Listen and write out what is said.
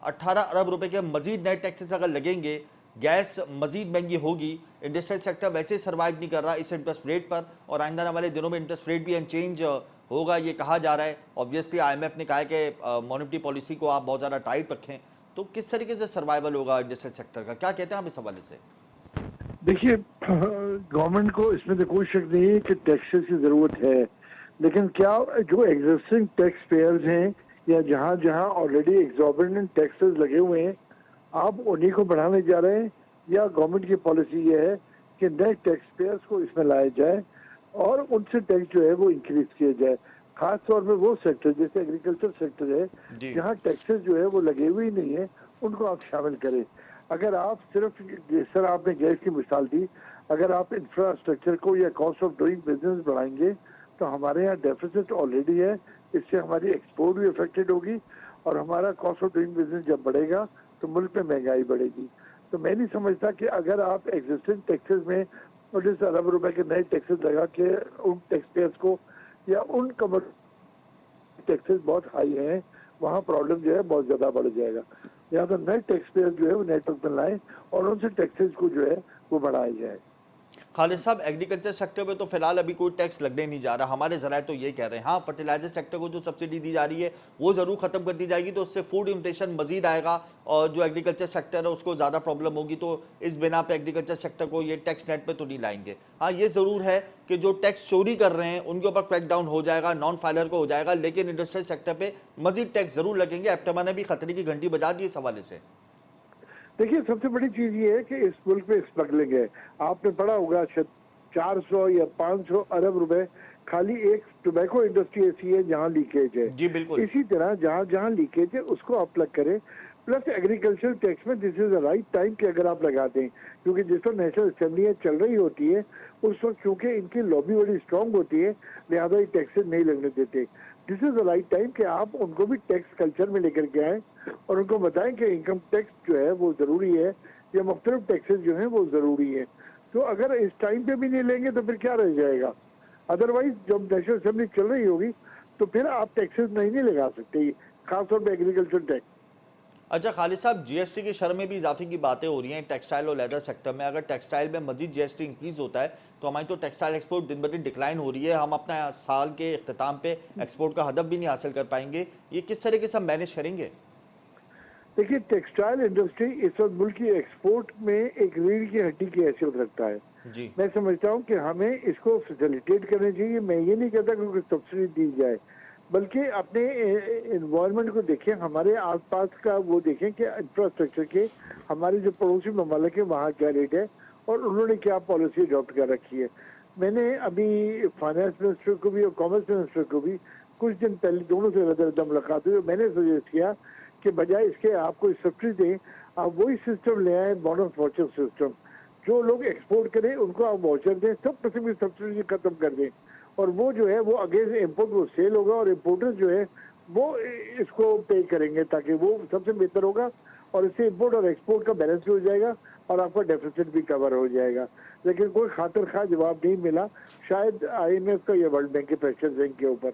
18 अरब रुपए के मजीद नए टैक्सेस अगर लगेंगे, गैस मजीद महंगी होगी, इंडस्ट्रियल सेक्टर वैसे सर्वाइव नहीं कर रहा इस इंटरेस्ट रेट पर, और आइंदा आने वाले दिनों में इंटरेस्ट रेट भी अनचेंज होगा ये कहा जा रहा है। ऑब्वियसली आईएमएफ ने कहा है कि मॉनेटरी पॉलिसी को आप बहुत ज़्यादा टाइट रखें, तो किस तरीके से सर्वाइवल होगा इंडस्ट्रियल सेक्टर का, क्या कहते हैं आप इस हवाले से? देखिए, गवर्नमेंट को इसमें तो कोई शक नहीं है कि टैक्सेस की जरूरत है, लेकिन क्या जो एग्जिस्टिंग टैक्स पेयर्स हैं या जहां जहां ऑलरेडी एग्जॉर्बिटेंट टैक्सेस लगे हुए हैं, आप उन्हीं को बढ़ाने जा रहे हैं, या गवर्नमेंट की पॉलिसी ये है कि नए टैक्स पेयर्स को इसमें लाया जाए और उनसे टैक्स जो है वो इंक्रीज किया जाए। खास तौर पे वो सेक्टर जैसे एग्रीकल्चर सेक्टर है जहाँ टैक्सेस जो है वो लगे हुए ही नहीं है, उनको आप शामिल करें। अगर आप सिर्फ, सर आपने गैस की मिसाल दी, अगर आप इंफ्रास्ट्रक्चर को या कॉस्ट ऑफ डूइंग बिजनेस बढ़ाएंगे तो हमारे यहाँ डेफिसिट ऑलरेडी है, इससे हमारी एक्सपोर्ट भी अफेक्टेड होगी, और हमारा कॉस्ट ऑफ डूइंग बिजनेस जब बढ़ेगा तो मुल्क में महंगाई बढ़ेगी। तो मैं नहीं समझता कि अगर आप एग्जिस्टिंग टैक्सेस में 19 अरब रुपए के नए टैक्सेस लगा के उन टैक्स पेयर्स को, या उन कमर्शियल टैक्सेस बहुत हाई हैं, वहाँ प्रॉब्लम जो है बहुत ज्यादा बढ़ जाएगा। या तो नए टैक्स पेयर जो है वो नेटवर्क में लाएं और उनसे टैक्सेस को जो है वो बढ़ाया जाए। खालिद साहब, एग्रीकल्चर सेक्टर में तो फिलहाल अभी कोई टैक्स लगने नहीं जा रहा, हमारे जराये तो ये कह रहे हैं। हाँ, फर्टिलाइजर सेक्टर को जो सब्सिडी दी जा रही है वो ज़रूर ख़त्म कर दी जाएगी, तो उससे फूड इन्फ्लेशन मजीद आएगा और जो एग्रीकल्चर सेक्टर है उसको ज़्यादा प्रॉब्लम होगी, तो इस बिना पे एग्रीकल्चर सेक्टर को ये टैक्स नेट पे तो नहीं लाएंगे। हाँ, ये ज़रूर है कि जो टैक्स चोरी कर रहे हैं उनके ऊपर क्रैकडाउन हो जाएगा, नॉन फाइलर को हो जाएगा, लेकिन इंडस्ट्रियल सेक्टर पर मजीद टैक्स ज़रूर लगेंगे। एप्टमा ने भी खतरे की घंटी बजा दी इस हवाले से। देखिए, सबसे बड़ी चीज ये है कि इस मुल्क में स्मगलिंग है। आपने पढ़ा होगा 400 या 500 अरब रुपए खाली एक टोबैको इंडस्ट्री ऐसी है जहां लीकेज है। जी बिल्कुल। इसी तरह जहां जहां लीकेज है उसको आप प्लग करें। प्लस एग्रीकल्चर टैक्स में this is the right time कि अगर आप लगा दें, क्योंकि जिस वक्त नेशनल असेंबली चल रही होती है उस वक्त चूंकि इनकी लॉबी बड़ी स्ट्रांग होती है, लिहाजा ये टैक्सेस नहीं लगने देते। This is the right time कि आप उनको भी टैक्स कल्चर में लेकर के आए और उनको बताएं कि इनकम टैक्स जो है वो जरूरी है, या मुख्तलिफ टैक्सेस जो है वो जरूरी है। तो अगर इस टाइम पे भी नहीं लेंगे तो फिर क्या रह जाएगा? अदरवाइज जब नेशनल असेंबली चल रही होगी तो फिर आप टैक्सेस नहीं लगा सकते, खासतौर पर एग्रीकल्चर टैक्स। अच्छा खालिद साहब, जीएसटी की शरह में भी इजाफे की बातें हो रही हैं टेक्सटाइल और लेदर सेक्टर में। अगर टेक्सटाइल में मजीद जीएसटी इंक्रीज होता है तो हमारी तो टेक्सटाइल एक्सपोर्ट दिन ब दिन डिक्लाइन हो रही है, हम अपना साल के अख्ताम पे एक्सपोर्ट का हदफ भी नहीं हासिल कर पाएंगे। ये किस तरीके से हम मैनेज करेंगे? देखिए, टेक्सटाइल इंडस्ट्री इस वक्त मुल्क की एक्सपोर्ट में एक रीढ़ की हड्डी की हैसियत रखता है। जी। मैं समझता हूँ कि हमें इसको फैसिलिटेट करना चाहिए। मैं ये नहीं कहता कि सब्सिडी दी जाए, बल्कि अपने इन्वायरमेंट को देखें, हमारे आसपास का वो देखें कि इंफ्रास्ट्रक्चर के हमारे जो पड़ोसी ममालिक है वहाँ क्या रेट है और उन्होंने क्या पॉलिसी अडॉप्ट कर रखी है। मैंने अभी फाइनेंस मिनिस्टर को भी और कॉमर्स मिनिस्टर को भी कुछ दिन पहले दोनों से रद्द मुलाकात हुई। मैंने सजेस्ट किया कि बजाय इसके आप कोई सब्सिडी दें, आप वही सिस्टम ले आए, बोनस वाउचर सिस्टम। जो लोग एक्सपोर्ट करें उनको आप वाउचर दें, सब किस्म की सब्सिडी खत्म कर दें, और वो जो है वो अगेंस्ट इम्पोर्ट वो सेल होगा और इम्पोर्टर्स जो है वो इसको पे करेंगे, ताकि वो सबसे बेहतर होगा और इससे इम्पोर्ट और एक्सपोर्ट का बैलेंस भी हो जाएगा और आपका डेफिसिट भी कवर हो जाएगा। लेकिन कोई खातिर खा जवाब नहीं मिला, शायद आईएमएफ का या वर्ल्ड बैंक के प्रेशर के ऊपर।